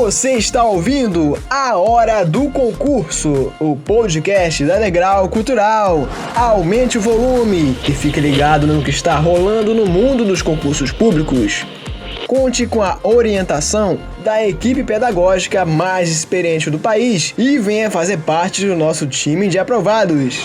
Você está ouvindo A Hora do Concurso, o podcast da Degrau Cultural. Aumente o volume e fique ligado no que está rolando no mundo dos concursos públicos. Conte com a orientação da equipe pedagógica mais experiente do país e venha fazer parte do nosso time de aprovados.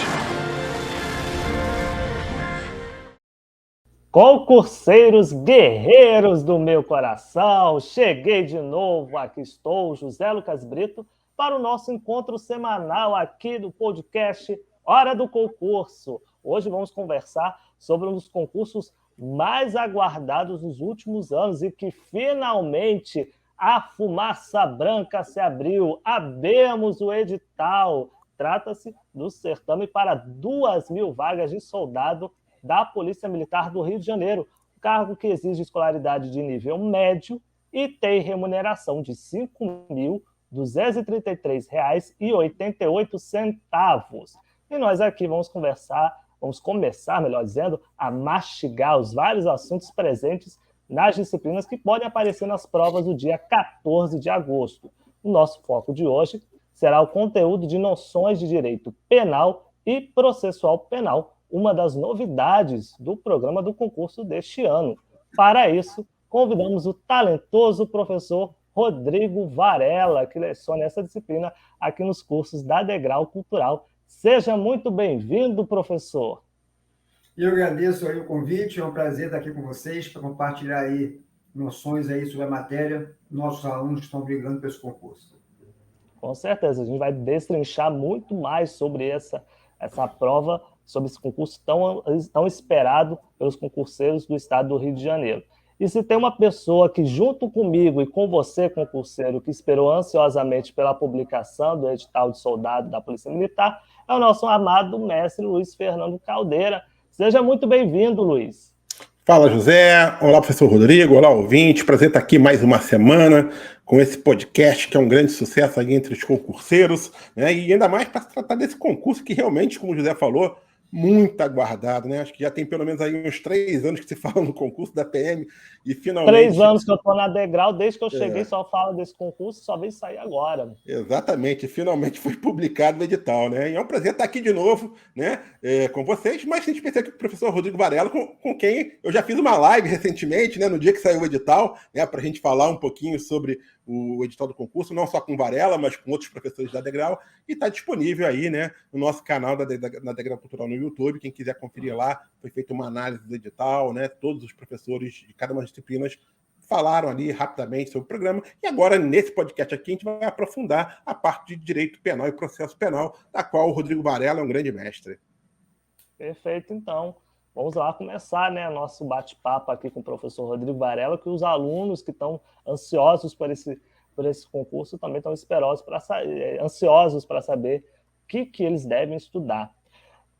Concurseiros guerreiros do meu coração, cheguei de novo, aqui estou, José Lucas Brito, para o nosso encontro semanal aqui do podcast Hora do Concurso. Hoje vamos conversar sobre um dos concursos mais aguardados nos últimos anos e que finalmente a fumaça branca se abriu, abemos o edital. Trata-se do certame para 2.000 vagas de soldado da Polícia Militar do Rio de Janeiro, cargo que exige escolaridade de nível médio e tem remuneração de R$ 5.233,88. E nós aqui vamos começar, melhor dizendo, a mastigar os vários assuntos presentes nas disciplinas que podem aparecer nas provas do dia 14 de agosto. O nosso foco de hoje será o conteúdo de noções de direito penal e processual penal, uma das novidades do programa do concurso deste ano. Para isso, convidamos o talentoso professor Rodrigo Varela, que leciona essa disciplina aqui nos cursos da Degrau Cultural. Seja muito bem-vindo, professor. Eu agradeço aí o convite, é um prazer estar aqui com vocês para compartilhar aí noções aí sobre a matéria, nossos alunos que estão brigando por esse concurso. Com certeza, a gente vai destrinchar muito mais sobre essa prova, sobre esse concurso tão esperado pelos concurseiros do estado do Rio de Janeiro. E se tem uma pessoa que, junto comigo e com você, concurseiro, que esperou ansiosamente pela publicação do edital de soldado da Polícia Militar, é o nosso amado mestre Luiz Fernando Caldeira. Seja muito bem-vindo, Luiz. Fala, José. Olá, professor Rodrigo. Olá, ouvinte. Prazer estar aqui mais uma semana com esse podcast, que é um grande sucesso aí entre os concurseiros, né? E ainda mais para se tratar desse concurso que realmente, como o José falou, muito aguardado, né? Acho que já tem pelo menos aí uns 3 anos que se fala no concurso da PM e finalmente... 3 anos que eu estou na Degrau, desde que eu cheguei só falo desse concurso, só vem sair agora. Exatamente, finalmente foi publicado o edital, né? E é um prazer estar aqui de novo, né, com vocês, mas em especial aqui com o professor Rodrigo Varela, com quem eu já fiz uma live recentemente, né, no dia que saiu o edital, né, para a gente falar um pouquinho sobre o edital do concurso, não só com Varela, mas com outros professores da Degrau, e está disponível aí, né, no nosso canal da Degrau Cultural no YouTube. Quem quiser conferir lá, foi feita uma análise do edital, né, todos os professores de cada uma das disciplinas falaram ali rapidamente sobre o programa, e agora, nesse podcast aqui, a gente vai aprofundar a parte de direito penal e processo penal, da qual o Rodrigo Varela é um grande mestre. Perfeito, então. Vamos lá começar, né, nosso bate-papo aqui com o professor Rodrigo Varela, que os alunos que estão ansiosos por esse concurso também estão ansiosos para saber o que eles devem estudar.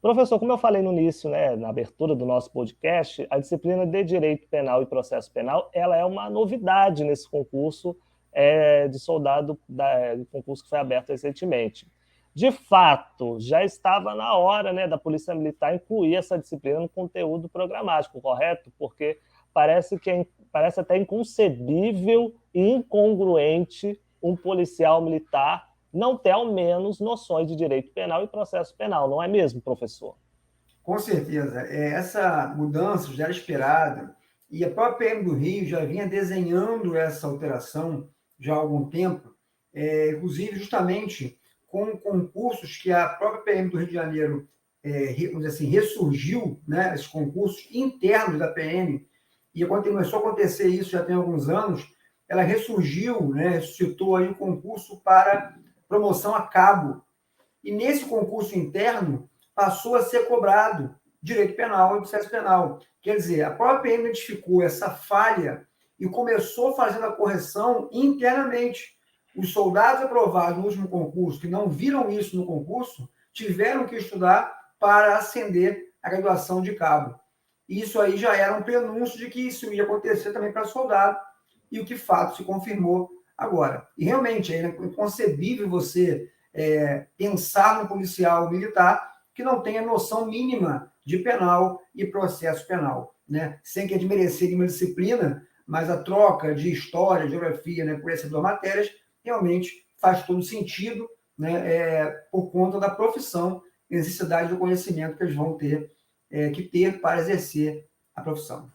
Professor, como eu falei no início, né, na abertura do nosso podcast, a disciplina de Direito Penal e Processo Penal, ela é uma novidade nesse concurso de soldado, do concurso que foi aberto recentemente. De fato, já estava na hora, né, da Polícia Militar incluir essa disciplina no conteúdo programático, correto? Porque parece até inconcebível e incongruente um policial militar não ter, ao menos, noções de direito penal e processo penal, não é mesmo, professor? Com certeza. Essa mudança já era esperada, e a própria PM do Rio já vinha desenhando essa alteração já há algum tempo, inclusive justamente com concursos que a própria PM do Rio de Janeiro, vamos dizer assim, ressurgiu, né, esses concursos internos da PM, e quando começou a acontecer isso já tem alguns anos, ela ressurgiu, né, ressuscitou aí um concurso para promoção a cabo. E nesse concurso interno passou a ser cobrado direito penal e processo penal. Quer dizer, a própria PM identificou essa falha e começou fazendo a correção internamente. Os soldados aprovados no último concurso, que não viram isso no concurso, tiveram que estudar para ascender a graduação de cabo. Isso aí já era um prenúncio de que isso ia acontecer também para soldado, e o que fato se confirmou agora. E realmente é inconcebível você pensar num policial militar que não tenha noção mínima de penal e processo penal, né? Sem que desmerecer nenhuma disciplina, mas a troca de história, geografia, né, por essas duas matérias realmente faz todo sentido, né, por conta da profissão e necessidade do conhecimento que eles vão ter que ter para exercer a profissão.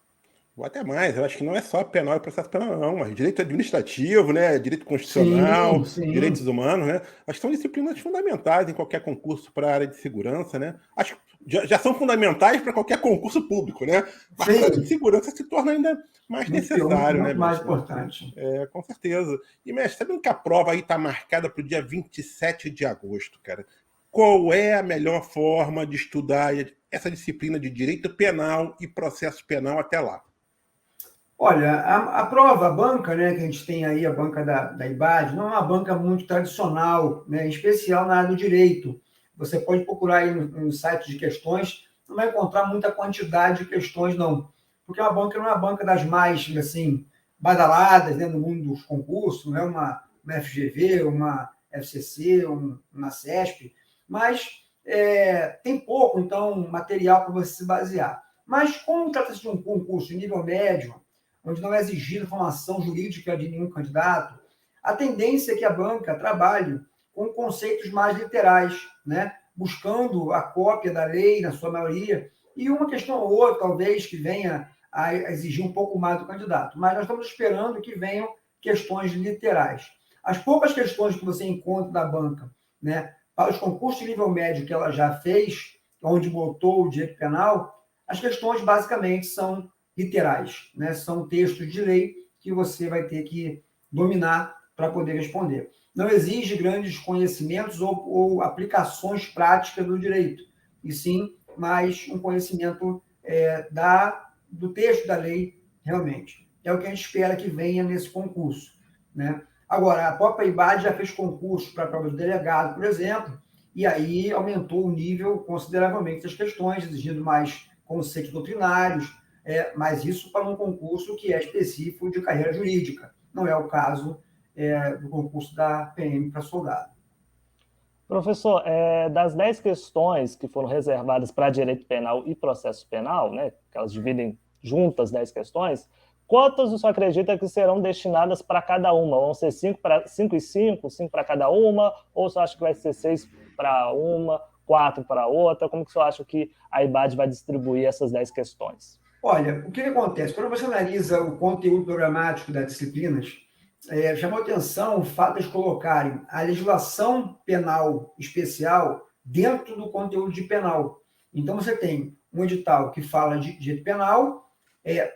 Ou até mais, eu acho que não é só penal e processo penal, não, mas direito administrativo, né? Direito constitucional, Sim. direitos humanos, né? Acho que são disciplinas fundamentais em qualquer concurso para a área de segurança, né? Acho que já são fundamentais para qualquer concurso público, né? Mas para a área de segurança se torna ainda mais necessário, muito né, mais mestre? importante. Com certeza. E, mestre, sabendo que a prova aí está marcada para o dia 27 de agosto, cara, qual é a melhor forma de estudar essa disciplina de direito penal e processo penal até lá? Olha, a prova, a banca, né, que a gente tem aí, a banca da IBAD, não é uma banca muito tradicional, né, em especial na área do direito. Você pode procurar aí no site de questões, não vai encontrar muita quantidade de questões, não. Porque a banca não é uma banca das mais, assim, badaladas, né, no mundo dos concursos, não é uma FGV, uma FCC, uma CESP, mas tem pouco, então, material para você se basear. Mas como trata-se de um concurso de nível médio, onde não é exigida formação jurídica de nenhum candidato, a tendência é que a banca trabalhe com conceitos mais literais, né? Buscando a cópia da lei, na sua maioria, e uma questão ou outra, talvez, que venha a exigir um pouco mais do candidato. Mas nós estamos esperando que venham questões literais. As poucas questões que você encontra da banca, né, para os concursos de nível médio que ela já fez, onde botou o direito penal, as questões basicamente são literais, né? São textos de lei que você vai ter que dominar para poder responder. Não exige grandes conhecimentos ou aplicações práticas do direito, e sim mais um conhecimento do texto da lei, realmente. É o que a gente espera que venha nesse concurso, né? Agora, a própria IBAD já fez concurso para a prova de delegado, por exemplo, e aí aumentou o nível consideravelmente das questões, exigindo mais conceitos doutrinários, mas isso para um concurso que é específico de carreira jurídica. Não é o caso do concurso da PM para soldado. Professor, das 10 questões que foram reservadas para direito penal e processo penal, né, que elas dividem juntas 10 questões, quantas o senhor acredita que serão destinadas para cada uma? Vão ser 5 e 5 para cada uma? Ou o senhor acha que vai ser 6 para uma, 4 para outra? Como que o senhor acha que a IBAD vai distribuir essas 10 questões? Olha, o que acontece? Quando você analisa o conteúdo programático das disciplinas, chamou atenção o fato de colocarem a legislação penal especial dentro do conteúdo de penal. Então, você tem um edital que fala de direito penal,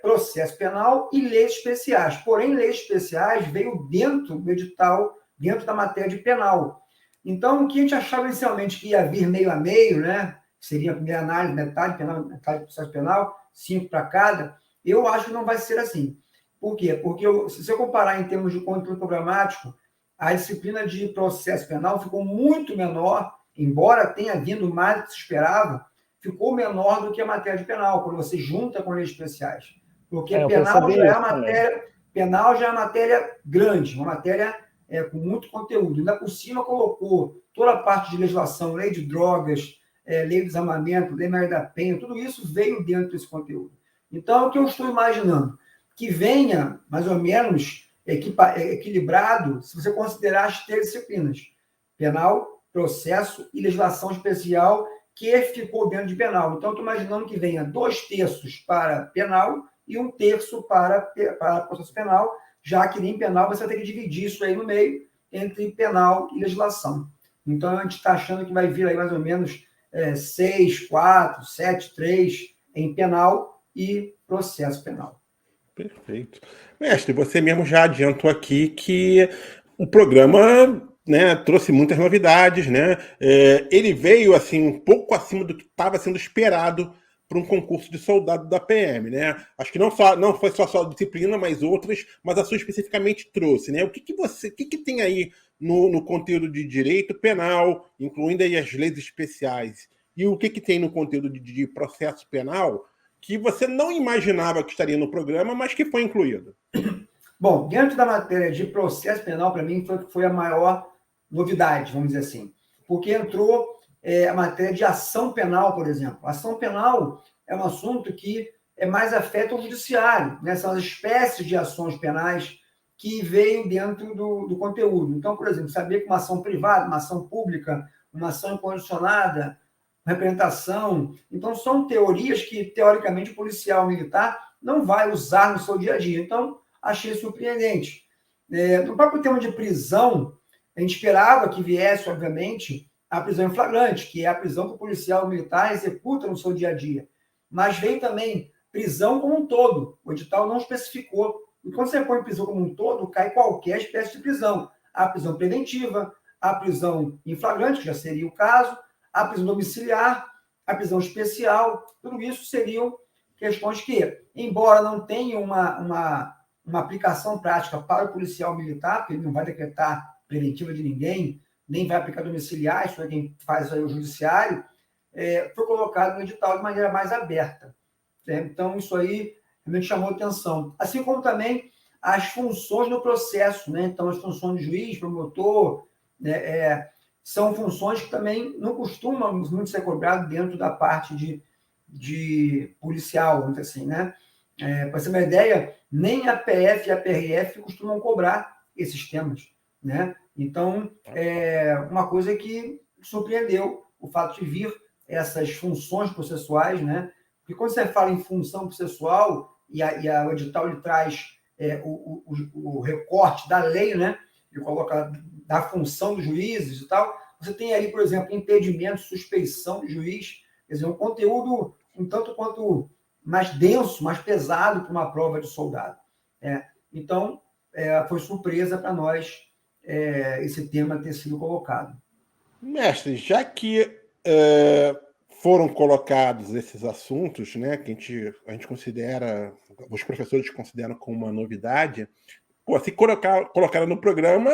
processo penal e leis especiais. Porém, leis especiais veio dentro do edital, dentro da matéria de penal. Então, o que a gente achava inicialmente que ia vir meio a meio, né? Seria a primeira análise, metade penal, metade processo penal, 5 para cada, eu acho que não vai ser assim. Por quê? Porque se você comparar em termos de conteúdo programático, a disciplina de processo penal ficou muito menor, embora tenha vindo mais do que se esperava, ficou menor do que a matéria de penal, quando você junta com leis especiais. Porque penal já é uma matéria grande, uma matéria com muito conteúdo. Ainda por cima colocou toda a parte de legislação, lei de drogas, lei do desarmamento, lei Maria da Penha, tudo isso veio dentro desse conteúdo. Então, o que eu estou imaginando? Que venha, mais ou menos, equilibrado, se você considerar as 3 disciplinas, penal, processo e legislação especial, que ficou dentro de penal. Então, estou imaginando que venha 2/3 para penal e 1/3 para processo penal, já que em penal você vai ter que dividir isso aí no meio entre penal e legislação. Então, a gente está achando que vai vir aí mais ou menos 6, 4, 7, 3 em penal e processo penal. Perfeito. Mestre, você mesmo já adiantou aqui que o programa, né, trouxe muitas novidades, né? Ele veio assim um pouco acima do que estava sendo esperado para um concurso de soldado da PM, né? Acho que não foi só a disciplina, mas outras, mas a sua especificamente trouxe, né? O que tem aí no conteúdo de direito penal, incluindo aí as leis especiais, e o que tem no conteúdo de processo penal que você não imaginava que estaria no programa, mas que foi incluído? Bom, dentro da matéria de processo penal, para mim, foi a maior novidade, vamos dizer assim. Porque entrou a matéria de ação penal, por exemplo. Ação penal é um assunto que mais afeta o judiciário, né? São as espécies de ações penais que veio dentro do conteúdo. Então, por exemplo, saber que uma ação privada, uma ação pública, uma ação incondicionada, representação. Então, são teorias que, teoricamente, o policial militar não vai usar no seu dia a dia. Então, achei surpreendente. No próprio tema de prisão, a gente esperava que viesse, obviamente, a prisão em flagrante, que é a prisão que o policial militar executa no seu dia a dia. Mas vem também prisão como um todo. O edital não especificou. E quando você põe prisão como um todo, cai qualquer espécie de prisão. A prisão preventiva, a prisão em flagrante, que já seria o caso, a prisão domiciliar, a prisão especial, tudo isso seriam questões que, embora não tenham uma aplicação prática para o policial militar, porque ele não vai decretar preventiva de ninguém, nem vai aplicar domiciliar, isso é quem faz aí o judiciário, foi colocado no edital de maneira mais aberta. Então, isso aí realmente chamou atenção. Assim como também as funções no processo, né? Então, as funções de juiz, promotor, né? São funções que também não costumam muito ser cobradas dentro da parte de policial, vamos dizer assim, né? Para você ter uma ideia, nem a PF e a PRF costumam cobrar esses temas, né? Então, uma coisa que surpreendeu o fato de vir essas funções processuais, né? Porque quando você fala em função processual e o edital ele traz o recorte da lei, né? Ele coloca da função dos juízes e tal, você tem aí, por exemplo, impedimento, suspeição do juiz, quer dizer, um conteúdo um tanto quanto mais denso, mais pesado para uma prova de soldado. Então, foi surpresa para nós esse tema ter sido colocado. Mestre, já que foram colocados esses assuntos, né, que a gente considera, os professores consideram como uma novidade, se colocaram no programa,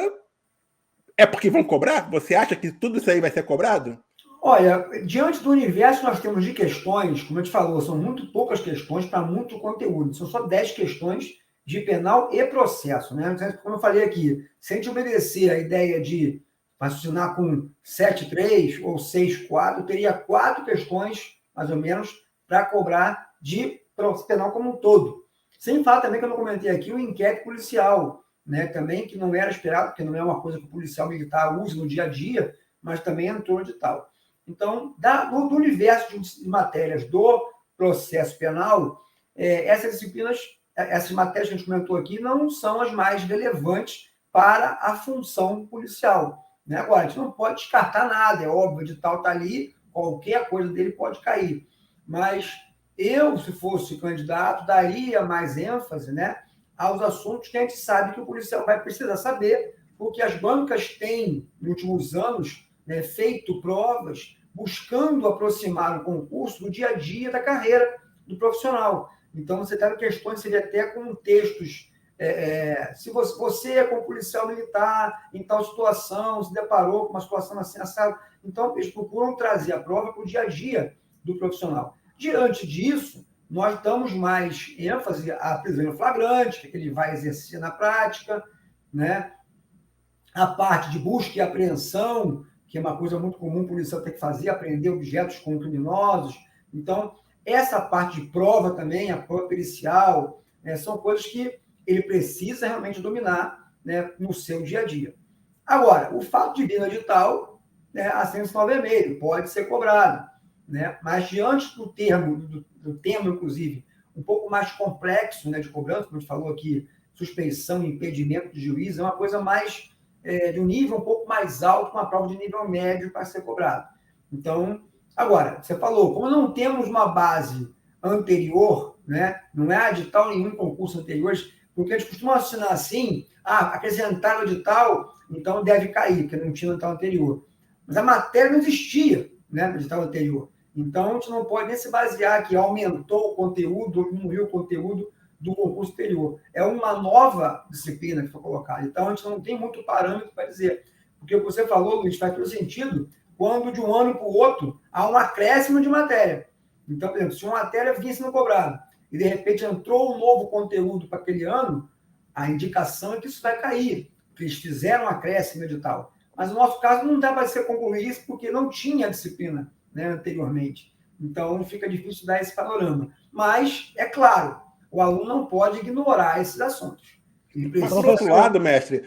é porque vão cobrar? Você acha que tudo isso aí vai ser cobrado? Olha, diante do universo nós temos de questões, como a gente falou, são muito poucas questões para muito conteúdo. São só 10 questões de penal e processo, né? Como eu falei aqui, se a gente obedecer a ideia de raciocinar com 7.3 ou 6.4, teria 4 questões, mais ou menos, para cobrar de processo penal como um todo. Sem falar também, que eu não comentei aqui, o inquérito policial, né? Também, que não era esperado, porque não é uma coisa que o policial militar use no dia a dia, mas também entrou no edital. Então, do universo de matérias do processo penal, essas disciplinas, essas matérias que a gente comentou aqui, não são as mais relevantes para a função policial, né? Agora, a gente não pode descartar nada, é óbvio, o edital está ali, qualquer coisa dele pode cair. Mas eu, se fosse candidato, daria mais ênfase, né, aos assuntos que a gente sabe que o policial vai precisar saber, porque as bancas têm, nos últimos anos, né, feito provas buscando aproximar o concurso do dia a dia da carreira do profissional. Então, você tem questões, seria até com textos, se você, como policial militar, em tal situação, se deparou com uma situação assim, assado. Então, eles procuram trazer a prova para o dia a dia do profissional. Diante disso, nós damos mais ênfase à prisão em flagrante, que ele vai exercer na prática, né? A parte de busca e apreensão, que é uma coisa muito comum o policial ter que fazer, apreender objetos com criminosos. Então, essa parte de prova também, a prova pericial, são coisas que ele precisa realmente dominar, né, no seu dia a dia. Agora, o fato de vir no edital, né, acende o sinal vermelho, pode ser cobrado, né? Mas diante do termo, inclusive, um pouco mais complexo, né, de cobrança, como a gente falou aqui, suspeição e impedimento de juiz, é uma coisa mais de um nível um pouco mais alto, uma prova de nível médio para ser cobrado. Então, agora, você falou, como não temos uma base anterior, né, não é edital nenhum concurso anterior, porque a gente costuma assinar assim, acrescentar no edital, então deve cair, porque não tinha no edital anterior. Mas a matéria não existia, né, no edital anterior. Então, a gente não pode nem se basear que aumentou o conteúdo, ou diminuiu o conteúdo do concurso anterior. É uma nova disciplina que foi colocada. Então, a gente não tem muito parâmetro para dizer. Porque o que você falou, Luiz, faz todo sentido quando de um ano para o outro há um acréscimo de matéria. Então, por exemplo, se uma matéria vinha sendo cobrada e, de repente, entrou um novo conteúdo para aquele ano, a indicação é que isso vai cair, porque eles fizeram um acréscimo edital. Mas, no nosso caso, não dá para ser concluir isso porque não tinha a disciplina, né, anteriormente. Então, fica difícil dar esse panorama. Mas, é claro, o aluno não pode ignorar esses assuntos. Mas, por outro lado, mestre,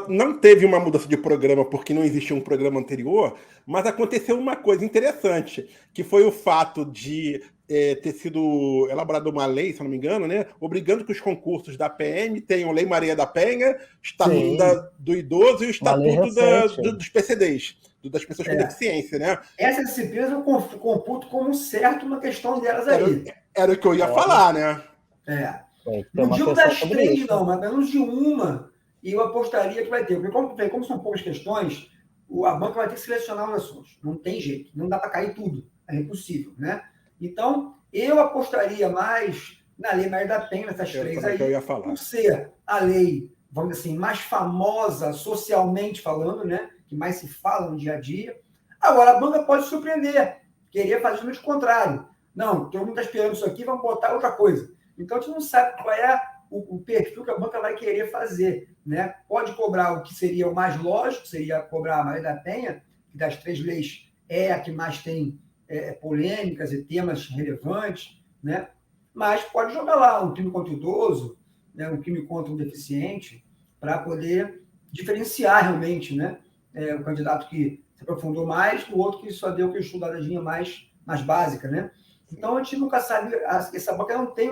não teve uma mudança de programa porque não existia um programa anterior, mas aconteceu uma coisa interessante, que foi o fato de ter sido elaborada uma lei, se não me engano, né, obrigando que os concursos da PM tenham Lei Maria da Penha, Estatuto do Idoso e o Estatuto dos PCDs, das pessoas com deficiência, né? Essas disciplinas eu computo como certo uma questão delas aí. Era o que eu ia falar, né? Não digo das 3, não, mas menos de uma, e eu apostaria que vai ter. Porque como são poucas questões, a banca vai ter que selecionar os assuntos. Não tem jeito, não dá para cair tudo. É impossível, né? Então, eu apostaria mais na Lei Maria da Penha, nessas 3 aí, por ser a lei, vamos dizer assim, mais famosa socialmente falando, né? Que mais se fala no dia a dia. Agora, a banca pode surpreender, querer fazer o contrário. Não, todo mundo está esperando isso aqui, vamos botar outra coisa. Então, a gente não sabe qual é o perfil que a banca vai querer fazer, né? Pode cobrar o que seria o mais lógico, seria cobrar a Maria da Penha, que das 3 leis é a que mais tem polêmicas e temas relevantes, né? Mas pode jogar lá um crime contra o idoso, né? Um crime contra um deficiente, para poder diferenciar realmente, né? O candidato que se aprofundou mais do outro que só deu que estudadinha mais básica, né? Então, a gente nunca sabe, essa banca não tem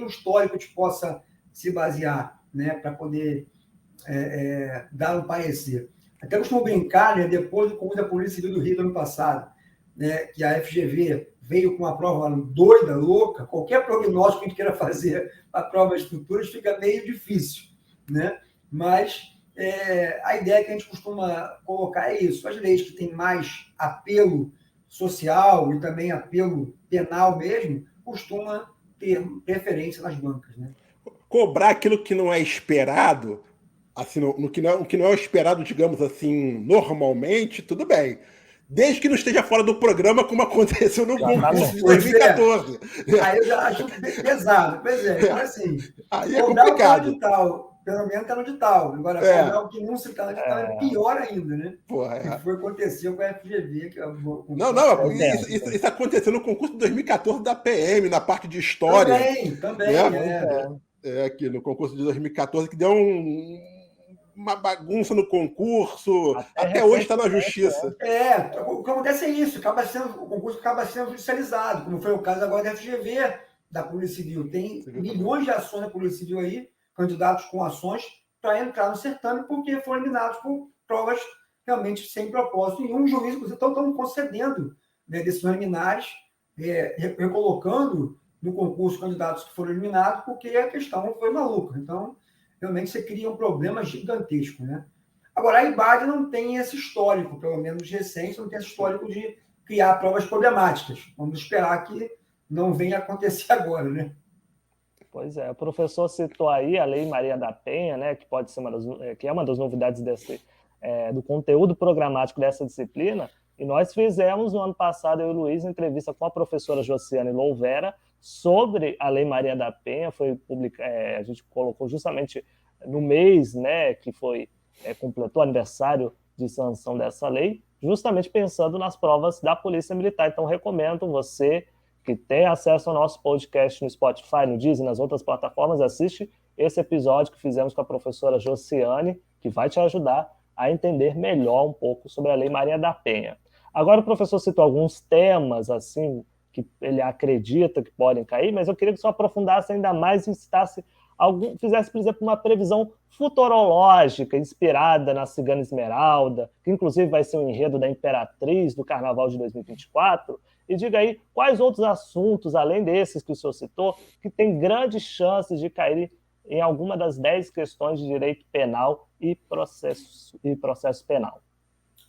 um histórico que possa se basear, né, para poder dar um parecer. Até costumo brincar, né, depois do concurso da Polícia Civil do Rio do ano passado, né, que a FGV veio com uma prova doida, louca, qualquer prognóstico que a gente queira fazer para provas futuras fica meio difícil, né? Mas a ideia que a gente costuma colocar é isso, as leis que têm mais apelo social e também apelo penal mesmo, costuma ter preferência nas bancas, né? Cobrar aquilo que não é esperado, assim, no que não é esperado, digamos assim, normalmente, tudo bem. Desde que não esteja fora do programa, como aconteceu no concurso de 2014. Aí eu já acho pesado. Pois é, então assim, aí é complicado. Pelo menos está no edital. Agora, cobrar o que não se está no edital é pior ainda, né? Que foi aconteceu com a FGV. Isso aconteceu no concurso de 2014 da PM, na parte de história. Também. Aqui no concurso de 2014, que deu uma bagunça no concurso, até hoje está na justiça. O que acontece é isso, o concurso acaba sendo judicializado, como foi o caso agora da FGV, da Polícia Civil. Tem milhões de ações da Polícia Civil aí, candidatos com ações para entrar no certame, porque foram eliminados por provas realmente sem propósito. E um juiz, inclusive, estão concedendo, né, decisões liminares, recolocando no concurso candidatos que foram eliminados, porque a questão foi maluca. Então, realmente, você cria um problema gigantesco, né? Agora, a IBAD não tem esse histórico, pelo menos recente, não tem esse histórico de criar provas problemáticas. Vamos esperar que não venha acontecer agora, né? Pois é, o professor citou aí a Lei Maria da Penha, né, que pode ser que é uma das novidades do conteúdo programático dessa disciplina, e nós fizemos no ano passado, eu e o Luiz, uma entrevista com a professora Josiane Louvera sobre a Lei Maria da Penha, a gente colocou justamente no mês, né, que completou o aniversário de sanção dessa lei, justamente pensando nas provas da Polícia Militar. Então, recomendo você que tem acesso ao nosso podcast no Spotify, no Deezer, nas outras plataformas, assiste esse episódio que fizemos com a professora Josiane, que vai te ajudar a entender melhor um pouco sobre a Lei Maria da Penha. Agora, o professor citou alguns temas, assim, que ele acredita que podem cair, mas eu queria que você aprofundasse ainda mais e fizesse, por exemplo, uma previsão futurológica inspirada na Cigana Esmeralda, que inclusive vai ser o enredo da Imperatriz do Carnaval de 2024, e diga aí quais outros assuntos, além desses que o senhor citou, que tem grandes chances de cair em alguma das 10 questões de direito penal e processo penal.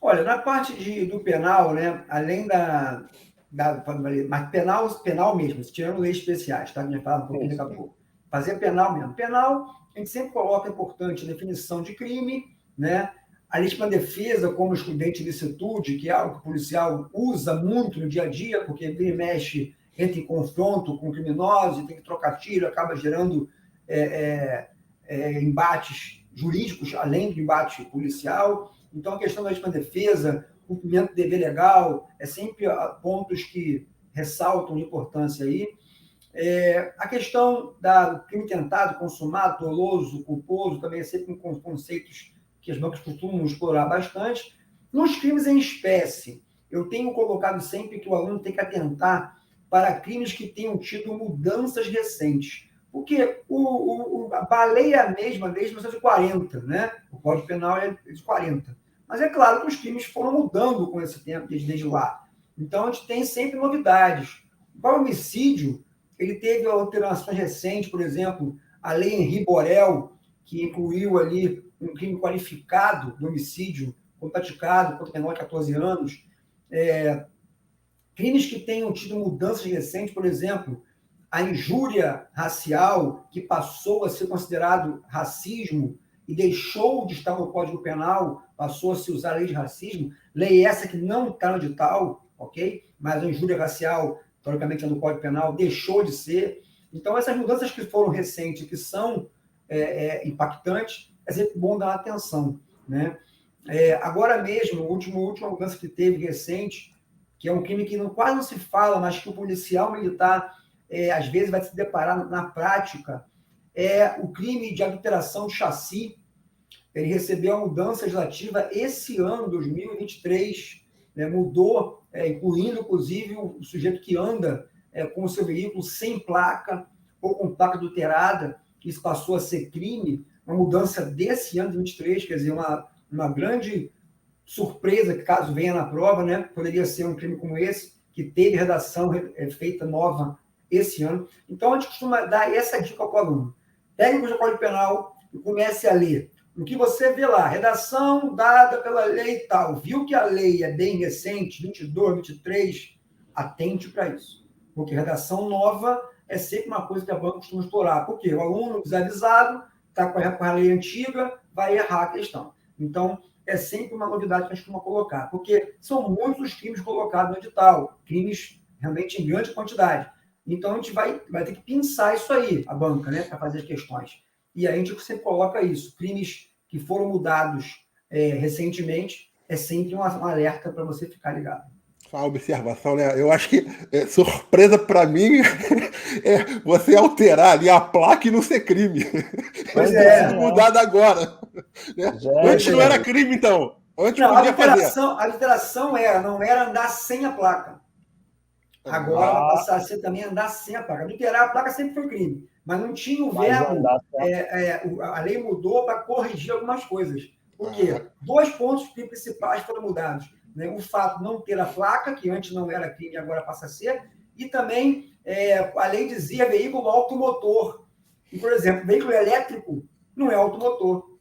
Olha, na parte do penal, né, além mas penal mesmo, tirando leis especiais, tá? A gente fala um pouquinho daqui a pouco. Fazer penal mesmo. Penal, a gente sempre coloca importante a definição de crime, né? A legítima defesa como excludente de licitude, que é algo que o policial usa muito no dia a dia, porque ele mexe, entra em confronto com criminosos, tem que trocar tiro, acaba gerando embates jurídicos, além do embate policial. Então, a questão da legítima defesa, cumprimento do dever legal, é sempre pontos que ressaltam de importância aí. A questão do crime tentado, consumado, doloso, culposo, também é sempre conceitos que as bancas costumam explorar bastante. Nos crimes em espécie, eu tenho colocado sempre que o aluno tem que atentar para crimes que tenham tido mudanças recentes. Porque a lei é a mesma desde 1940, né? O Código Penal é de 40. Mas é claro que os crimes foram mudando com esse tempo, desde lá. Então, a gente tem sempre novidades. O homicídio, ele teve alterações recentes, por exemplo, a lei Henri Borel, que incluiu ali um crime qualificado de homicídio praticado contra menor de 14 anos. Crimes que tenham tido mudanças recentes, por exemplo, a injúria racial, que passou a ser considerado racismo e deixou de estar no Código Penal, passou a se usar a lei de racismo, lei essa que não está no edital, ok? Mas a injúria racial, teoricamente, no Código Penal, deixou de ser. Então, essas mudanças que foram recentes, que são impactantes, é sempre bom dar atenção, né? Agora mesmo, a última mudança que teve recente, que é um crime que quase não se fala, mas que o policial militar, às vezes, vai se deparar na prática, é o crime de adulteração de chassi. Ele recebeu a mudança legislativa esse ano, 2023, né? Mudou, incluindo, inclusive, o sujeito que anda com o seu veículo sem placa ou com placa adulterada. Isso passou a ser crime, uma mudança desse ano de 2023, quer dizer, uma grande surpresa, que caso venha na prova, né? Poderia ser um crime como esse, que teve redação feita nova esse ano. Então, a gente costuma dar essa dica para o aluno. Pegue o Código Penal e comece a ler. O que você vê lá, redação dada pela lei tal, viu que a lei é bem recente, 22, 23, atente para isso. Porque redação nova é sempre uma coisa que a banca costuma explorar. Porque o aluno desavisado está com a lei antiga, vai errar a questão. Então, é sempre uma novidade que a gente costuma colocar, porque são muitos crimes colocados no edital, crimes realmente em grande quantidade. Então, a gente vai ter que pensar isso aí, a banca, né, para fazer as questões. E aí a gente sempre coloca isso. Crimes que foram mudados recentemente, é sempre um alerta para você ficar ligado. Uma observação, né? Eu acho que surpresa para mim é você alterar ali a placa e não ser crime. Pois é. Mudado agora. Né? Antes não era crime, então. Antes não podia fazer. A alteração não era andar sem a placa. Agora vai passar a ser também andar sem a placa. Adulterar a placa sempre foi crime, mas não tinha o verbo. A lei mudou para corrigir algumas coisas. Por quê? 2 pontos principais foram mudados. Né? O fato de não ter a placa, que antes não era crime e agora passa a ser, e também a lei dizia veículo automotor. E, por exemplo, veículo elétrico não é automotor.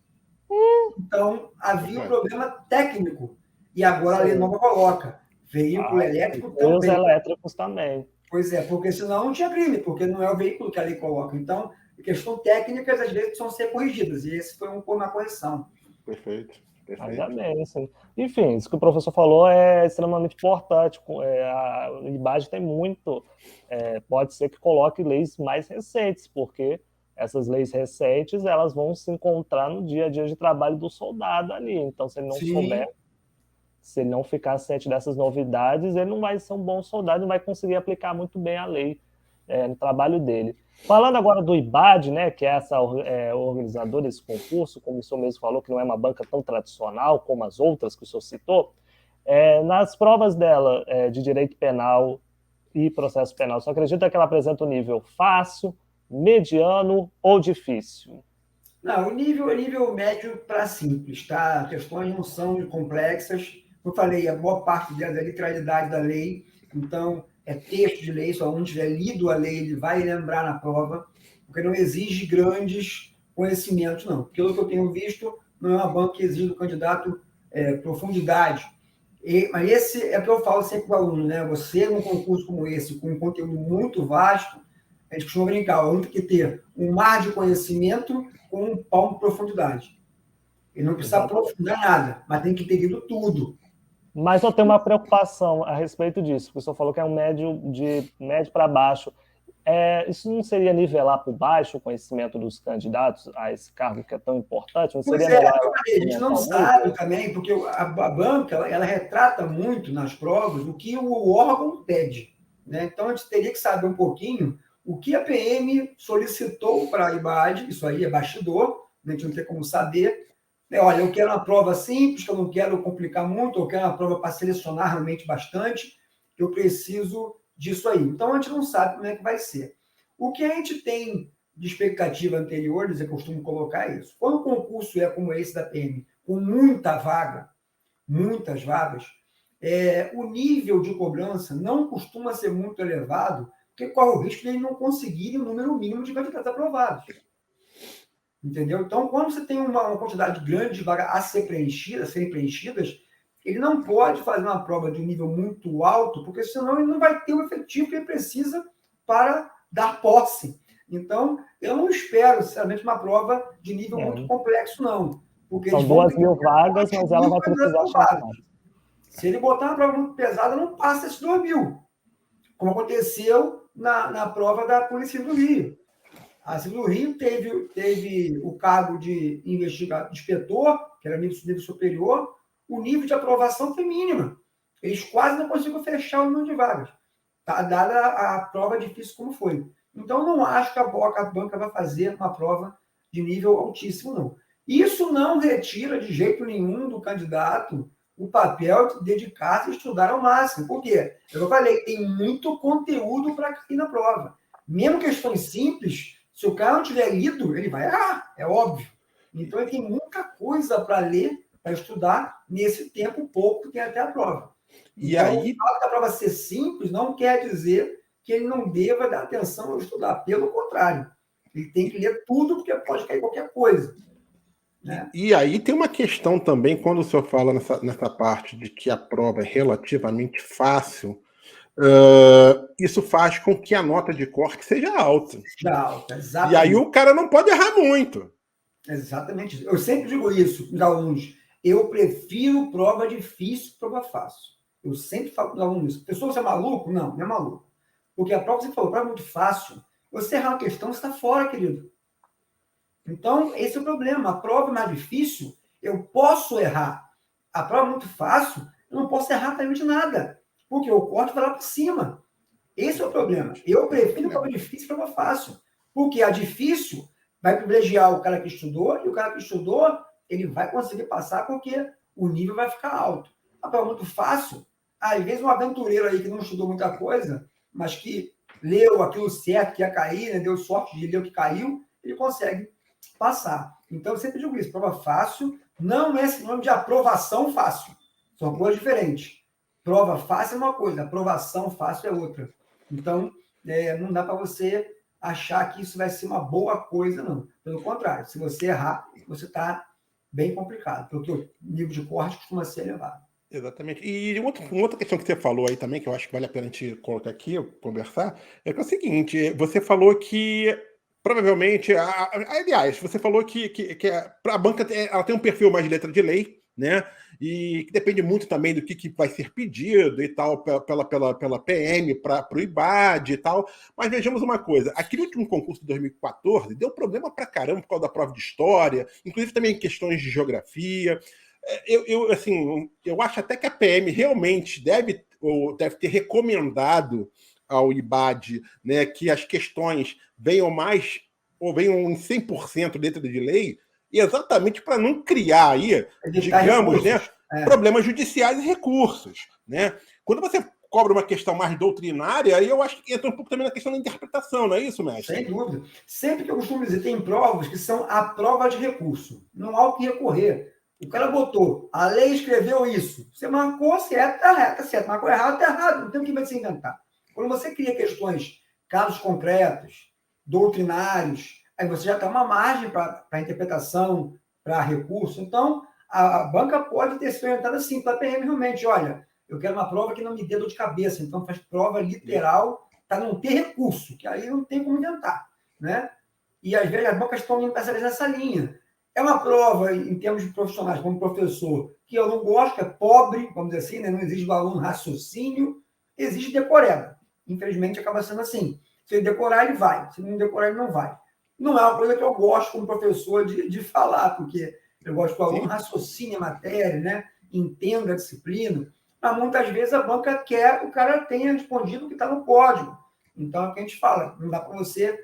Então, havia um problema técnico. E agora a lei nova coloca. Veículo elétrico também. Os elétricos também. Pois é, porque senão não tinha crime, porque não é o veículo que a lei coloca. Então, questões técnicas, às vezes, precisam ser corrigidas. E esse foi uma correção. Perfeito. Ainda bem, sim. Enfim, isso que o professor falou é extremamente importante. A IBAGE tem muito. Pode ser que coloque leis mais recentes, porque essas leis recentes elas vão se encontrar no dia a dia de trabalho do soldado ali. Então, se ele não souber, se ele não ficar ciente dessas novidades, ele não vai ser um bom soldado, não vai conseguir aplicar muito bem a lei no trabalho dele. Falando agora do IBAD, né, que é essa organizadora desse concurso, como o senhor mesmo falou, que não é uma banca tão tradicional como as outras que o senhor citou, nas provas dela de direito penal e processo penal, você acredita que ela apresenta um nível fácil, mediano ou difícil? Não, o nível é nível médio para simples, tá? As questões não são complexas. Como eu falei, a boa parte delas é a literalidade da lei, então é texto de lei, se o aluno tiver lido a lei, ele vai lembrar na prova, porque não exige grandes conhecimentos, não. Pelo que eu tenho visto, não é uma banca que exige do candidato profundidade. Mas esse é o que eu falo sempre para o aluno, né? Você, num concurso como esse, com um conteúdo muito vasto, a gente costuma brincar, o aluno tem que ter um mar de conhecimento com um palmo de profundidade. Ele não precisa aprofundar nada, mas tem que ter lido tudo. Mas eu tenho uma preocupação a respeito disso, porque o senhor falou que é um médio para baixo. Isso não seria nivelar por baixo o conhecimento dos candidatos a esse cargo que é tão importante? Não seria a gente não sabe também, porque a banca ela retrata muito nas provas o que o órgão pede. Né? Então, a gente teria que saber um pouquinho o que a PM solicitou para a IBAD, isso aí é bastidor, a gente não tem como saber. Olha, eu quero uma prova simples, que eu não quero complicar muito, eu quero uma prova para selecionar realmente bastante, eu preciso disso aí. Então, a gente não sabe como é que vai ser. O que a gente tem de expectativa anteriores, eu costumo colocar isso. Quando o concurso é como esse da PM, com muita vaga, muitas vagas, o nível de cobrança não costuma ser muito elevado, porque corre o risco de eles não conseguirem o número mínimo de candidatos aprovados. Entendeu? Então, quando você tem uma quantidade grande de vagas a serem preenchidas, ele não pode fazer uma prova de um nível muito alto, porque senão ele não vai ter o efetivo que ele precisa para dar posse. Então, eu não espero, sinceramente, uma prova de nível muito complexo, não. Porque são 2.000 vagas, mas ela vai precisar chamar. Se ele botar uma prova muito pesada, não passa esses 2.000. Como aconteceu na prova da Polícia do Rio. A Civil do Rio teve o cargo de inspetor, que era nível superior, o nível de aprovação foi mínima. Eles quase não conseguiram fechar o número de vagas, dada a prova difícil como foi. Então, não acho que a banca vai fazer uma prova de nível altíssimo, não. Isso não retira de jeito nenhum do candidato o papel de dedicar-se a estudar ao máximo. Por quê? Eu falei, tem muito conteúdo para cair na prova. Mesmo questões simples, se o cara não tiver lido, ele vai errar, é óbvio. Então, ele tem muita coisa para ler, para estudar, nesse tempo pouco que tem até a prova. E então, aí... o fato da prova ser simples não quer dizer que ele não deva dar atenção ao estudar. Pelo contrário, ele tem que ler tudo, porque pode cair qualquer coisa. Né? E aí tem uma questão também, quando o senhor fala nessa parte de que a prova é relativamente fácil, isso faz com que a nota de corte seja alta. Seja alta, exatamente. E aí o cara não pode errar muito. Exatamente. Eu sempre digo isso para os alunos. Eu prefiro prova difícil que prova fácil. Eu sempre falo para os alunos isso. Pessoa, você é maluco? Não, não é maluco. Porque a prova, você falou, prova é muito fácil. Você errar uma questão, você está fora, querido. Então, esse é o problema. A prova mais difícil, eu posso errar. A prova muito fácil, eu não posso errar praticamente nada. Porque o corte vai lá para cima. Esse é o problema. Eu prefiro prova difícil que prova fácil. Porque a difícil vai privilegiar o cara que estudou, e o cara que estudou, ele vai conseguir passar porque o nível vai ficar alto. A prova muito fácil, às vezes um aventureiro aí que não estudou muita coisa, mas que leu aquilo certo que ia cair, né, deu sorte de ler o que caiu, ele consegue passar. Então, eu sempre digo isso, prova fácil não é sinônimo de aprovação fácil. São coisas diferentes. Prova fácil é uma coisa, aprovação fácil é outra. Então, não dá para você achar que isso vai ser uma boa coisa, não. Pelo contrário, se você errar, você está bem complicado, porque o nível de corte costuma ser elevado. Exatamente. E uma outra questão que você falou aí também, que eu acho que vale a pena a gente colocar aqui, conversar, é que é o seguinte, você falou que provavelmente, aliás, você falou que a banca ela tem um perfil mais de letra de lei, né? E que depende muito também do que vai ser pedido e tal, pela PM para o IBAD e tal. Mas vejamos uma coisa, aquele último concurso de 2014 deu problema pra caramba por causa da prova de história, inclusive também questões de geografia. Eu acho até que a PM realmente deve ter recomendado ao IBAD, né, que as questões venham em 100% letra de lei, exatamente para não criar aí, digamos, né, problemas judiciais e recursos. Né? Quando você cobra uma questão mais doutrinária, aí eu acho que entra um pouco também na questão da interpretação, não é isso, mestre? Sem dúvida. Sempre que eu costumo dizer, tem provas que são a prova de recurso. Não há o que recorrer. O cara botou, a lei escreveu isso. Você marcou certo, tá certo. Marcou errado, tá errado. Não tem o que mais se inventar. Quando você cria questões, casos concretos, doutrinários, aí você já tem uma margem para interpretação, para recurso. Então, a banca pode ter se orientado assim, para a PM realmente, olha, eu quero uma prova que não me dê dor de cabeça, então faz prova literal para não ter recurso, que aí não tem como inventar. Né? E às vezes as bancas estão indo nessa linha. É uma prova, em termos de profissionais, como professor, que eu não gosto, que é pobre, vamos dizer assim, né? Não exige do aluno raciocínio, exige decoreba. Infelizmente, acaba sendo assim. Se ele decorar, ele vai. Se não decorar, ele não vai. Não é uma coisa que eu gosto como professor de falar, porque eu gosto que o aluno raciocine a matéria, né? Entenda a disciplina. Mas muitas vezes a banca quer que o cara tenha respondido o que está no código. Então, é o que a gente fala, não dá para você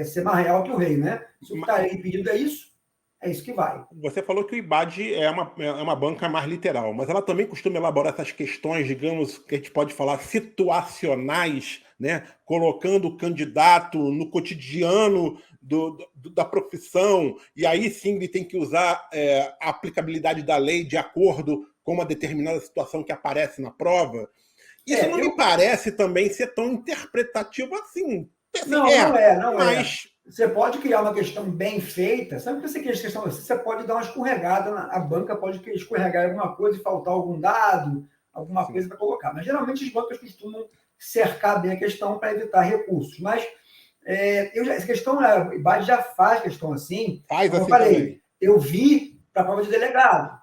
ser mais real que o rei, né? Se o que está aí pedindo é isso que vai. Você falou que o IBAD é uma banca mais literal, mas ela também costuma elaborar essas questões, digamos, que a gente pode falar situacionais, né? Colocando o candidato no cotidiano da profissão, e aí sim ele tem que usar a aplicabilidade da lei de acordo com uma determinada situação que aparece na prova. Isso não me parece também ser tão interpretativo assim. Não é. Mas... Você pode criar uma questão bem feita, sabe que você quer questão assim, você pode dar uma escorregada, a banca pode escorregar em alguma coisa e faltar algum dado, alguma coisa para colocar. Mas geralmente as bancas costumam cercar bem a questão para evitar recursos. Mas essa questão, o IBAD já faz questão assim. Faz como assim eu falei, também. Eu vi para a prova de delegado.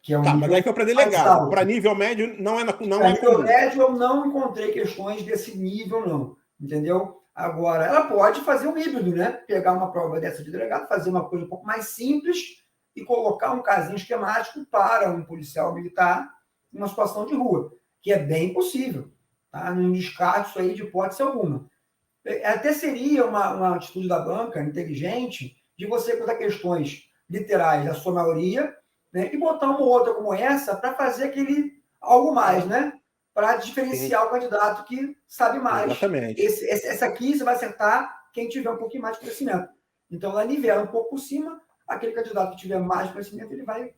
Que é um mas aí foi para delegado. Para nível médio não é comum. Para nível médio eu não encontrei questões desse nível, não. Entendeu? Agora, ela pode fazer um híbrido, né? Pegar uma prova dessa de delegado, fazer uma coisa um pouco mais simples e colocar um casinho esquemático para um policial militar em uma situação de rua, que é bem possível. Tá? Não descarto isso aí de hipótese alguma. Até seria uma atitude da banca inteligente de você botar questões literais, a sua maioria, né? E botar uma ou outra como essa para fazer aquele algo mais, né? Para diferenciar o candidato que sabe mais. Exatamente. Essa aqui você vai acertar quem tiver um pouquinho mais de conhecimento. Então, ela nivela um pouco por cima, aquele candidato que tiver mais conhecimento, ele vai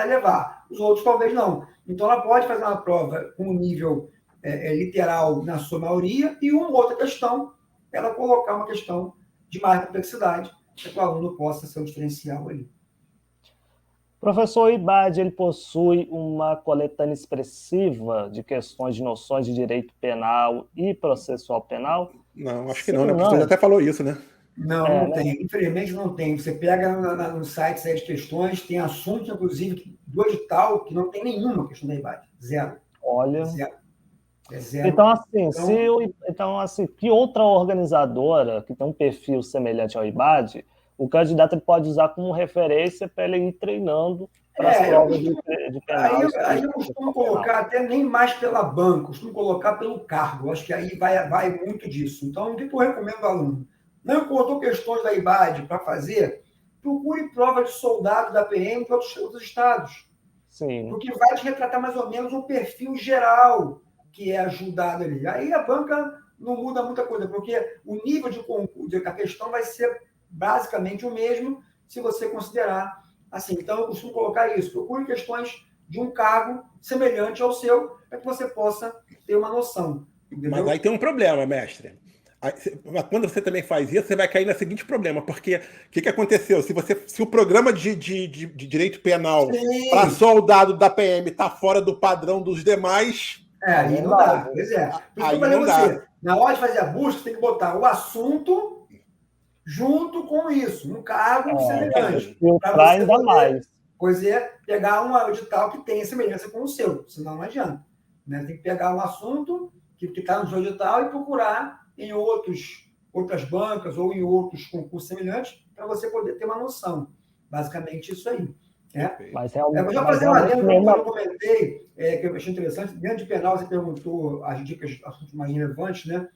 levar. Os outros talvez não. Então, ela pode fazer uma prova com um nível literal na sua maioria e uma outra questão, ela colocar uma questão de mais complexidade, para que o aluno possa ser um diferencial ali. Professor, o IBAD ele possui uma coletânea expressiva de questões de noções de direito penal e processual penal? Não, acho que não, né? Você até falou isso, né? Não tem. Infelizmente não tem. Você pega no site de questões, tem assunto, inclusive, do edital que não tem nenhuma questão da IBAD. Zero. Olha. Zero. É zero. Então, assim, que outra organizadora que tem um perfil semelhante ao IBAD, o candidato ele pode usar como referência para ele ir treinando para as provas de penal. Aí eu costumo colocar até nem mais pela banca, costumo colocar pelo cargo. Acho que aí vai muito disso. Então, o que eu recomendo ao aluno? Não encontrou questões da IBAD para fazer? Procure prova de soldado da PM para outros estados. Sim. Porque vai te retratar mais ou menos um perfil geral que é ajudado ali. Aí a banca não muda muita coisa, porque o nível de concurso, a questão vai ser basicamente o mesmo, se você considerar assim. Então, eu costumo colocar isso. Procure questões de um cargo semelhante ao seu, para que você possa ter uma noção. Entendeu? Mas aí tem um problema, mestre. Quando você também faz isso, você vai cair no seguinte problema, porque o que aconteceu? Se o programa de direito penal para soldado da PM está fora do padrão dos demais... aí não dá. Pois é. Aí não dá. Na hora de fazer a busca, você tem que botar o assunto junto com isso, um cargo semelhante. Para ainda poder, mais. Pois pegar um edital que tenha semelhança com o seu, senão não adianta. Né? Tem que pegar um assunto que está no seu edital e procurar em outras bancas ou em outros concursos semelhantes para você poder ter uma noção. Basicamente isso aí. Mas realmente, eu vou já fazer uma lenda, como eu comentei, que eu achei interessante. Dentro de penal, você perguntou as dicas, assuntos mais relevantes, né?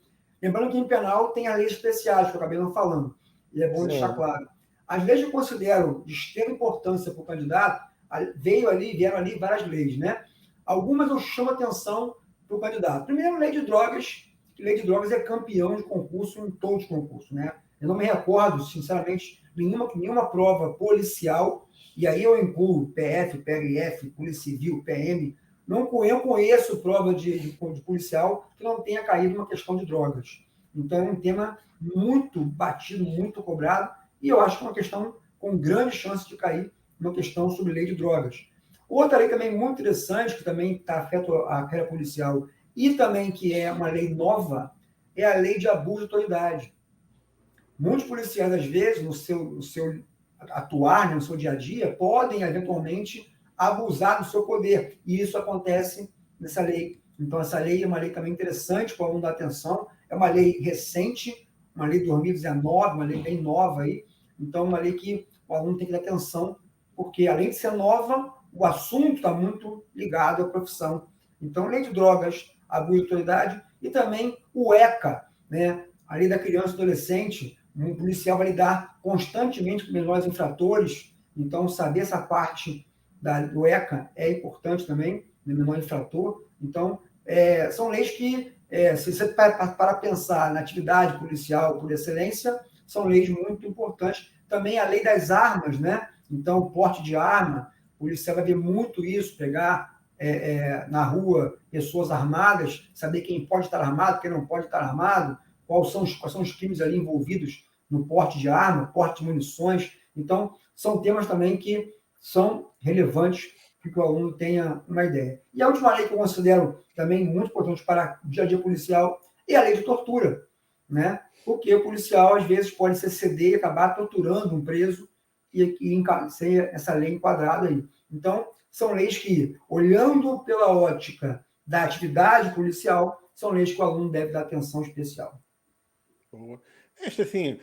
Lembrando que em penal tem as leis especiais, que eu acabei não falando. E é bom deixar claro. As leis que eu considero de extrema importância para o candidato, vieram ali várias leis, né? Algumas eu chamo atenção para o candidato. Primeiro, lei de drogas. Lei de drogas é campeão de concurso em todos os concursos, né? Eu não me recordo, sinceramente, nenhuma prova policial, e aí eu incluo PF, PRF, Polícia Civil, PM, eu conheço prova de policial que não tenha caído uma questão de drogas. Então, é um tema muito batido, muito cobrado, e eu acho que é uma questão com grande chance de cair, uma questão sobre lei de drogas. Outra lei também muito interessante, que também afeta a carreira policial, e também que é uma lei nova, é a lei de abuso de autoridade. Muitos policiais, às vezes, no seu atuar, no seu dia a dia, podem, eventualmente, abusar do seu poder. E isso acontece nessa lei. Então, essa lei é uma lei também interessante para o aluno dar atenção. É uma lei recente, uma lei de 2019, uma lei bem nova aí. Então, uma lei que o aluno tem que dar atenção, porque, além de ser nova, o assunto está muito ligado à profissão. Então, lei de drogas, abuso de autoridade e também O ECA, né? A lei da criança e adolescente, um policial vai lidar constantemente com menores infratores, então saber essa parte do ECA é importante também, do menor infrator. Então, são leis que, se você para pensar na atividade policial por excelência, são leis muito importantes. Também a lei das armas, né? Então, o porte de arma, o policial vai ver muito isso, pegar na rua pessoas armadas, saber quem pode estar armado, quem não pode estar armado, quais são os crimes ali envolvidos no porte de arma, porte de munições. Então, são temas também que são relevantes para que o aluno tenha uma ideia. E a última lei que eu considero também muito importante para o dia a dia policial é a lei de tortura, né? Porque o policial, às vezes, pode se ceder e acabar torturando um preso e ser essa lei enquadrada aí. Então, são leis que, olhando pela ótica da atividade policial, são leis que o aluno deve dar atenção especial. Assim,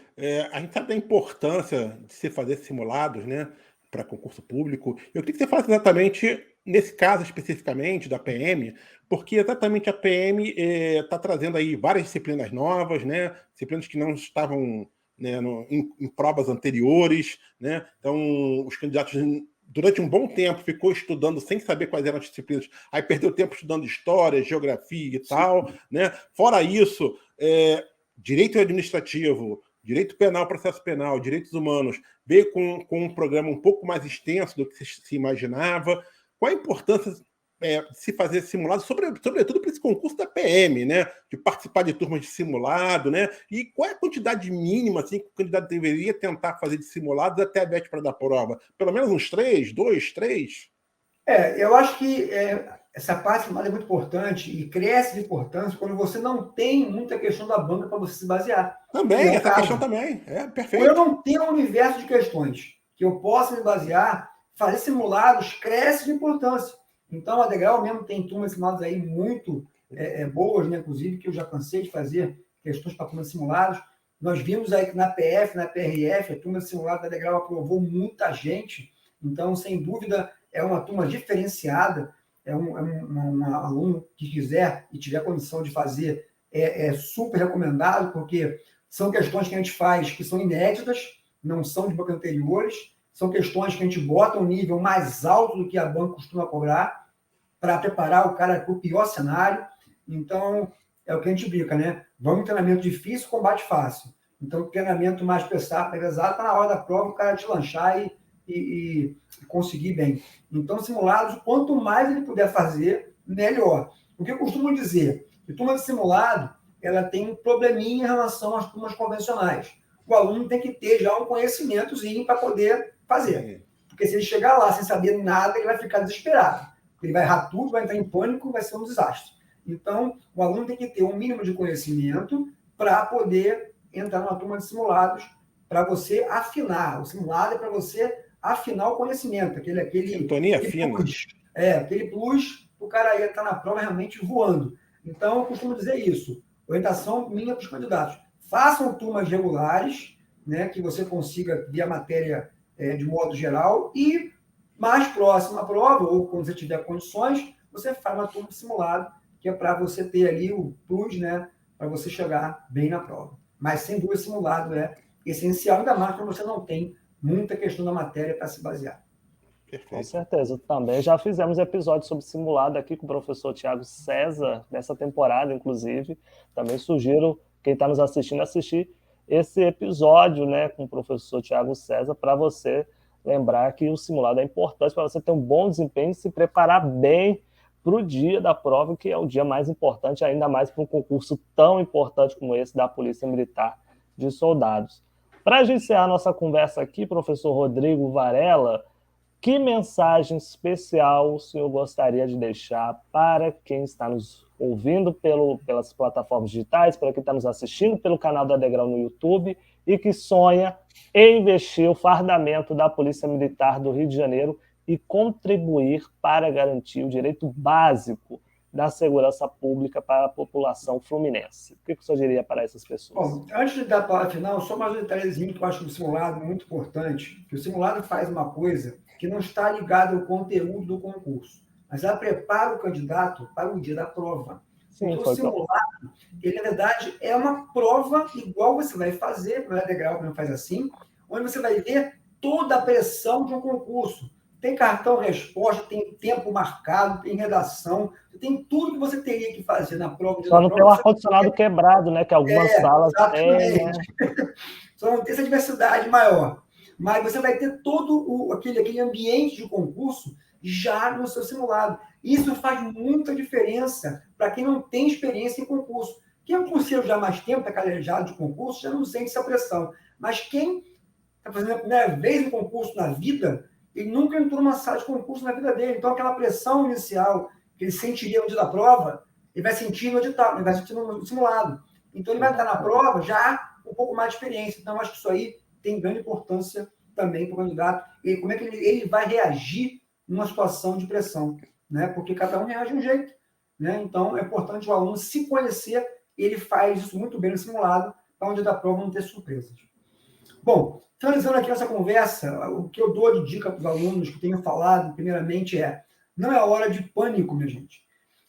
a gente sabe da importância de se fazer simulados, né, para concurso público. Eu queria que você falasse exatamente, nesse caso especificamente da PM, porque exatamente a PM está trazendo aí várias disciplinas novas, né, disciplinas que não estavam, né, em provas anteriores, né, então os candidatos durante um bom tempo ficou estudando sem saber quais eram as disciplinas, aí perdeu tempo estudando história, geografia e tal, né? Fora isso, direito administrativo, direito penal, processo penal, direitos humanos, veio com um programa um pouco mais extenso do que se imaginava. Qual a importância de se fazer simulado, sobretudo para esse concurso da PM, né? De participar de turmas de simulado, né? E qual é a quantidade mínima assim, que o candidato deveria tentar fazer de simulados até a véspera da prova? Pelo menos uns 3, 2, 3? Eu acho que essa parte simulada é muito importante e cresce de importância quando você não tem muita questão da banca para você se basear. Também, essa questão também. Perfeito. Quando eu não tenho um universo de questões que eu possa me basear, fazer simulados cresce de importância. Então, a Degrau mesmo tem turmas simuladas aí muito boas, né? Inclusive, que eu já cansei de fazer questões para turmas simuladas. Nós vimos aí que na PF, na PRF, a turma simulada da Degrau aprovou muita gente. Então, sem dúvida, é uma turma diferenciada. Um aluno que quiser e tiver condição de fazer, é super recomendado, porque são questões que a gente faz que são inéditas, não são de banca anteriores, são questões que a gente bota um nível mais alto do que a banca costuma cobrar para preparar o cara para o pior cenário. Então, é o que a gente brinca, né? Vamos treinamento difícil, combate fácil. Então, treinamento mais pesado, está na hora da prova o cara deslanchar e conseguir bem. Então, simulados, quanto mais ele puder fazer, melhor. O que eu costumo dizer? Que turma de simulado, ela tem um probleminha em relação às turmas convencionais. O aluno tem que ter já um conhecimentozinho para poder fazer. Porque se ele chegar lá sem saber nada, ele vai ficar desesperado. Ele vai errar tudo, vai entrar em pânico, vai ser um desastre. Então, o aluno tem que ter um mínimo de conhecimento para poder entrar numa turma de simulados, para você afinar. O simulado é para você afinar o conhecimento. Sintonia fina. Plus. Aquele plus, o cara ia estar na prova realmente voando. Então, eu costumo dizer isso. Orientação minha para os candidatos. Façam turmas regulares, né, que você consiga ver a matéria de modo geral, e mais próximo à prova, ou quando você tiver condições, você faz uma turma de simulado, que é para você ter ali o plus, né, para você chegar bem na prova. Mas, sem dúvida, simulado é essencial, ainda mais quando você não tem muita questão da matéria para se basear. Perfeito. Com certeza. Também já fizemos episódios sobre simulado aqui com o professor Tiago César, nessa temporada, inclusive. Também sugiro quem está nos assistindo assistir esse episódio, né, com o professor Tiago César, para você lembrar que o simulado é importante para você ter um bom desempenho e se preparar bem para o dia da prova, que é o dia mais importante, ainda mais para um concurso tão importante como esse da Polícia Militar de Soldados. Para a gente encerrar a nossa conversa aqui, professor Rodrigo Varela, que mensagem especial o senhor gostaria de deixar para quem está nos ouvindo pelas plataformas digitais, para quem está nos assistindo pelo canal da Degrau no YouTube e que sonha em investir o fardamento da Polícia Militar do Rio de Janeiro e contribuir para garantir o direito básico da segurança pública para a população fluminense? O que o senhor diria para essas pessoas? Bom, antes de dar a palavra final, só mais um detalhezinho que eu acho do simulado muito importante, que o simulado faz uma coisa que não está ligado ao conteúdo do concurso, mas ela prepara o candidato para o dia da prova. Sim, Porque o simulado, ele, na verdade, é uma prova igual você vai fazer, não é degrau que não faz assim, onde você vai ver toda a pressão de um concurso. Tem cartão resposta, tem tempo marcado, tem redação, tem tudo que você teria que fazer na prova. Só não tem o ar-condicionado quebrado, né? Que algumas salas têm, né? Só não tem essa diversidade maior. Mas você vai ter todo aquele ambiente de concurso já no seu simulado. Isso faz muita diferença para quem não tem experiência em concurso. Quem é concurseiro já há mais tempo, está calejado de concurso, já não sente essa pressão. Mas quem está fazendo a primeira vez um concurso na vida, ele nunca entrou numa sala de concurso na vida dele. Então, aquela pressão inicial que ele sentiria no dia da prova, ele vai sentir no edital, ele vai sentir no simulado. Então, ele vai estar na prova já com um pouco mais de experiência. Então, acho que isso aí tem grande importância também para o candidato. E como é que ele vai reagir numa situação de pressão, né? Porque cada um reage de um jeito, né? Então, é importante o aluno se conhecer, ele faz isso muito bem no simulado, para onde da prova não ter surpresas. Bom, finalizando aqui essa conversa, o que eu dou de dica para os alunos que tenho falado, primeiramente, não é hora de pânico, minha gente.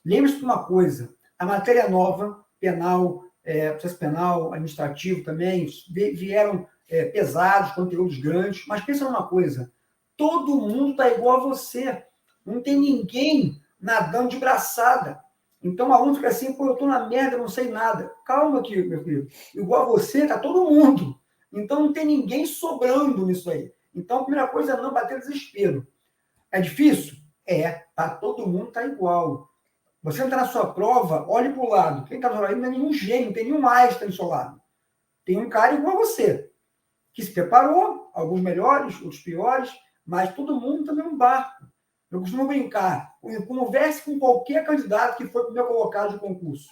Lembre-se de uma coisa, a matéria nova, penal, processo penal, administrativo também, vieram pesados, conteúdos grandes, mas pensa numa coisa, todo mundo está igual a você, não tem ninguém nadando de braçada. Então, o aluno fica assim, pô, eu estou na merda, não sei nada. Calma aqui, meu filho, igual a você, está todo mundo. Então, não tem ninguém sobrando nisso aí. Então, a primeira coisa é não bater desespero. É difícil? Todo mundo está igual. Você entra na sua prova, olhe para o lado. Quem está do seu lado não é nenhum gênio, não tem nenhum Einstein do seu lado. Tem um cara igual a você, que se preparou, alguns melhores, outros piores, mas todo mundo está no mesmo barco. Eu costumo brincar, converse com qualquer candidato que foi primeiro colocado de concurso.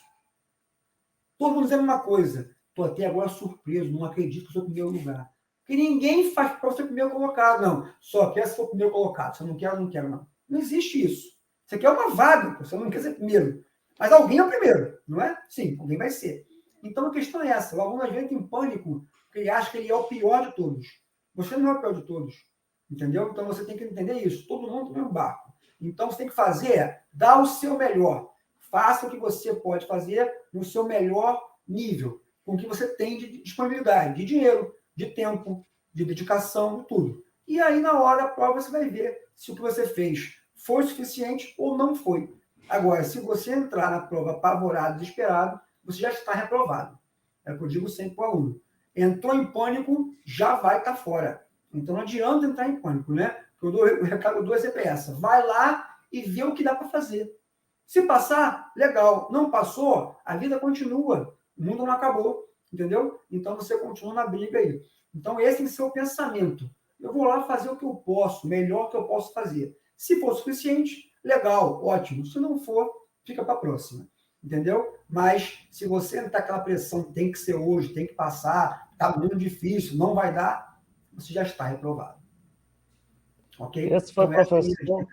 Todo mundo dizendo uma coisa, estou até agora surpreso, não acredito que sou o primeiro lugar. Porque ninguém faz para ser primeiro colocado, não. Só quer se for primeiro colocado, se eu não quero, não quero, não. Não existe isso. Você quer uma vaga, você não quer ser primeiro. Mas alguém é o primeiro, não é? Sim, alguém vai ser. Então a questão é essa, o aluno às vezes tem pânico, porque ele acha que ele é o pior de todos. Você não é o pior de todos. Entendeu? Então você tem que entender isso. Todo mundo tem um barco. Então você tem que fazer, dar o seu melhor. Faça o que você pode fazer no seu melhor nível, com o que você tem de disponibilidade, de dinheiro, de tempo, de dedicação, de tudo. E aí, na hora da prova, você vai ver se o que você fez foi suficiente ou não foi. Agora, se você entrar na prova apavorado, desesperado, você já está reprovado. É o que eu digo sempre para o aluno. Entrou em pânico, já vai estar fora. Então, não adianta entrar em pânico, né? O recado do é essa. Vai lá e vê o que dá para fazer. Se passar, legal. Não passou, a vida continua. O mundo não acabou, entendeu? Então, você continua na briga aí. Então, esse tem que ser o pensamento. Eu vou lá fazer o que eu posso, o melhor que eu posso fazer. Se for suficiente, legal, ótimo. Se não for, fica para a próxima. Entendeu? Mas, se você não está aquela pressão, tem que ser hoje, tem que passar, está muito difícil, não vai dar, você já está reprovado. Ok? Esse foi o professor...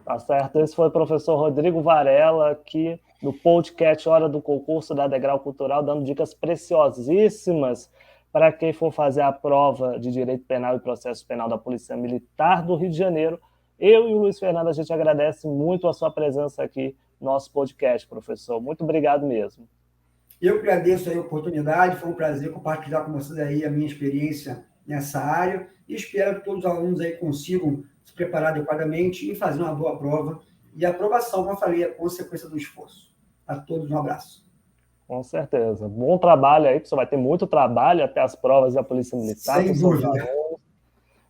Tá certo. Esse foi o professor Rodrigo Varela, aqui no podcast Hora do Concurso da Degrau Cultural, dando dicas preciosíssimas para quem for fazer a prova de Direito Penal e Processo Penal da Polícia Militar do Rio de Janeiro. Eu e o Luiz Fernando, a gente agradece muito a sua presença aqui no nosso podcast, professor. Muito obrigado mesmo. Eu agradeço aí a oportunidade, foi um prazer compartilhar com vocês aí a minha experiência nessa área e espero que todos os alunos aí consigam se preparar adequadamente e fazer uma boa prova. E a aprovação, como eu falei, é consequência do esforço. A todos um abraço. Com certeza. Bom trabalho aí, você vai ter muito trabalho até as provas da Polícia Militar. Sem dúvida.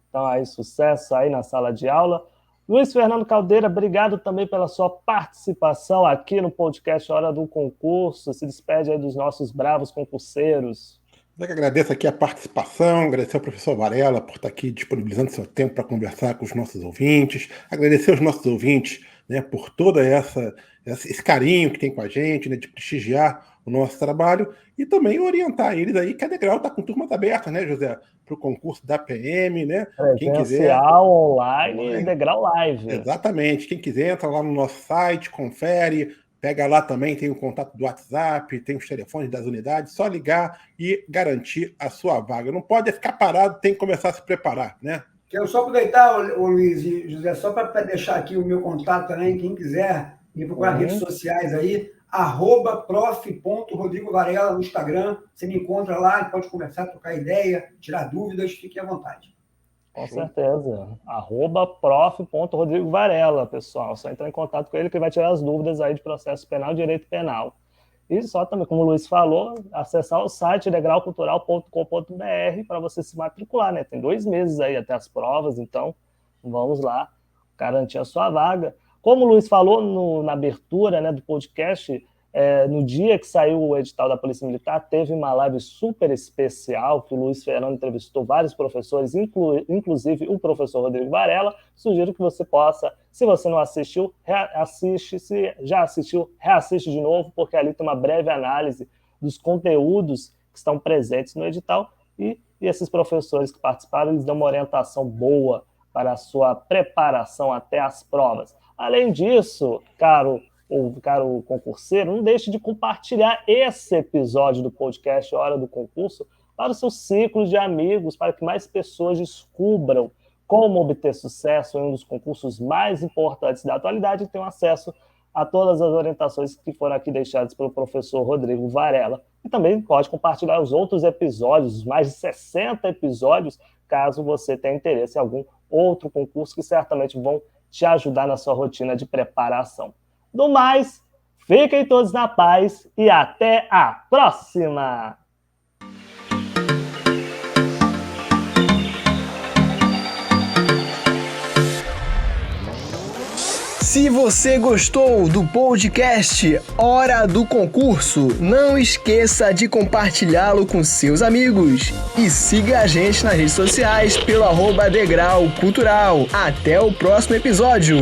Então, aí, sucesso aí na sala de aula. Luiz Fernando Caldeira, obrigado também pela sua participação aqui no podcast Hora do Concurso. Se despede aí dos nossos bravos concurseiros. Eu que agradeço aqui a participação, agradecer ao professor Varela por estar aqui disponibilizando seu tempo para conversar com os nossos ouvintes, agradecer aos nossos ouvintes, né, por todo esse carinho que tem com a gente, né, de prestigiar o nosso trabalho e também orientar eles aí que a Degrau está com turmas abertas, né, José, para o concurso da PM, né? Quem quiser. Online, Degrau Live. Exatamente. Quem quiser, entra lá no nosso site, confere, pega lá também, tem o contato do WhatsApp, tem os telefones das unidades, só ligar e garantir a sua vaga. Não pode ficar parado, tem que começar a se preparar, né? Quero só aproveitar, Luiz e José, só para deixar aqui o meu contato também, quem quiser Me procurar nas redes sociais aí, @prof.rodrigovarela no Instagram. Você me encontra lá, pode conversar, trocar ideia, tirar dúvidas, fique à vontade. Com certeza. @prof.rodrigovarela, pessoal. Só entrar em contato com ele que vai tirar as dúvidas aí de processo penal e direito penal. E só também, como o Luiz falou, acessar o site degraucultural.com.br para você se matricular, né? Tem 2 meses aí até as provas, então vamos lá garantir a sua vaga. Como o Luiz falou na abertura, né, do podcast, no dia que saiu o edital da Polícia Militar, teve uma live super especial que o Luiz Fernando entrevistou vários professores, inclusive o professor Rodrigo Varela. Sugiro que você possa, se você não assistiu, reassiste. Se já assistiu, reassiste de novo, porque ali tem uma breve análise dos conteúdos que estão presentes no edital e esses professores que participaram, eles dão uma orientação boa para a sua preparação até as provas. Além disso, caro concurseiro, não deixe de compartilhar esse episódio do podcast Hora do Concurso para os seus ciclos de amigos, para que mais pessoas descubram como obter sucesso em um dos concursos mais importantes da atualidade e tenham acesso a todas as orientações que foram aqui deixadas pelo professor Rodrigo Varela. E também pode compartilhar os outros episódios, os mais de 60 episódios, caso você tenha interesse em algum outro concurso que certamente vão te ajudar na sua rotina de preparação. No mais, fiquem todos na paz e até a próxima! Se você gostou do podcast Hora do Concurso, não esqueça de compartilhá-lo com seus amigos. E siga a gente nas redes sociais pelo @degraucultural. Até o próximo episódio!